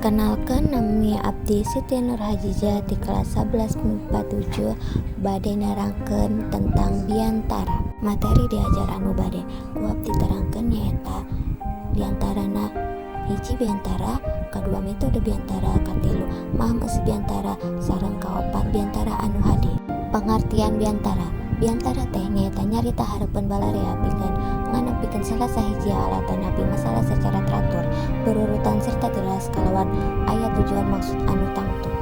Kenalkan nami Abdi Siti Nurhajijah di kelas 11 MIPA 7 bade nerangkeun tentang biantara. Materi diajar anu bade ku abdi terangkeun nyaeta diantarana hiji biantara, kedua metode biantara, katilu maham eusi biantara, sareng kaopat biantara anu hade. Pengertian biantara. Biantara teh nyaeta nyarita hareupeun balarea pikeun nganepikeun salah sahiji alatan api masalah secara teratur, berurutan serta jelas kalawan aya tujuan maksud anu tangtu.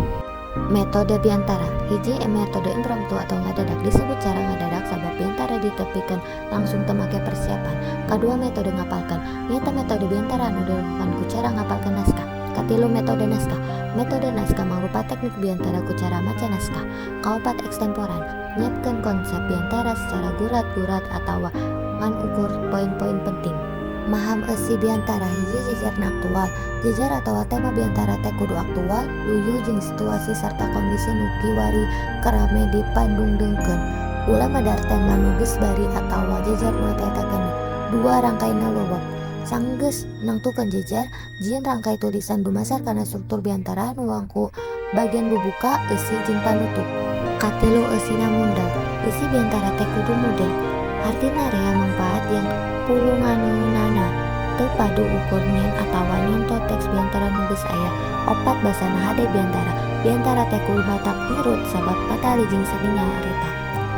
Metode biantara. Hiji metode impromptu atau ngadadak disebut cara ngadadak sabab biantara ditepikeun langsung teu make persiapan. Kadua metode ngapalkeun. Nyaeta metode biantara anu dilakukan ku cara ngapalkeun naskah. Katilu metode naskah. Metode naskah mangrupa teknik biantara ku cara maca naskah. Kaopat ekstemporan. Nyiapkeun konsep biantara secara gurat-gurat atawa ngan ukur poin-poin penting. Maham eusi biantara. Hiji jejarna aktual. Jejar atawa tema biantara teh kudu aktual, luyuh jeung situasi sarta kondisi nu kiwari kerame dipandungdeungkeun. Ulah madar tema nu geus bari atawa jejar nu eta geni. Dua rangkaina lobok. Sanggeus nangtukeun jejar, jieun rangkai tulisan dumasar kana struktur biantara nu wangku bagian bubuka, eusi jeung panutup. Katilu eusina mundal. Eusi biantara teh kudu mudeng. Artina rea mangpaat yang pulunganeunana teu padu ukur nyen atawa nyontot teks biantara nu geus aya. Opat basana hade biantara. Biantara teh kudu batak pirut sabab patali jeung seninya harita.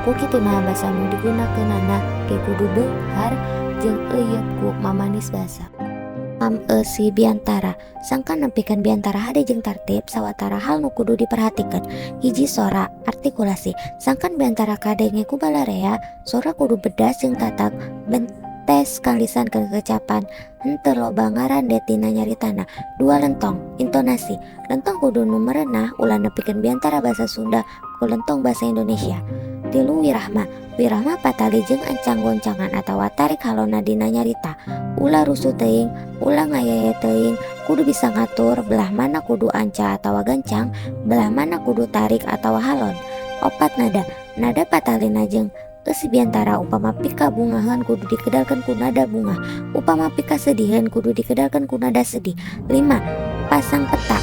Ku kituna basa nu digunakeunana ge kudu beunghar jeung euyeut ku mamanis basa. Eusi biantara. Sangka nempikeun biantara hade jeung tertib sawatara hal nu kudu diperhatikeun. Hiji sora, artikulasi. Sangkan biantara kadenge ku balarea, sora kudu bedas jeung tatak bentes kalisan ke kecapan henteu loba ngarandet tina nyaritana. Dua lentong, intonasi. Lentong kudu nu merenah ulah nepikeun biantara basa Sunda ku lentong basa Indonesia. Tilu wirahma. Wirahma patali jeung ancang goncangan atawa tarik halona dina nyarita. Ulah rusuh teuing, ulah ngayaya teuing, kudu bisa ngatur belah mana kudu anca atawa gancang, belah mana kudu tarik atawa halon. Opat nada. Nada patalina jeung eusi biantara upama pika bungahan kudu dikedalkeun ku nada bunga, upama pika sedihan kudu dikedalkeun ku nada sedih. 5. Pasang peta.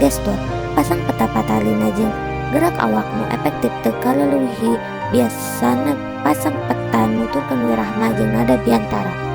Gestur. Pasang peta patalina jeung gerak awak nu efektif teu kaleuwih biasana pasang peta nuturkeun wirahma jeung nada biantara.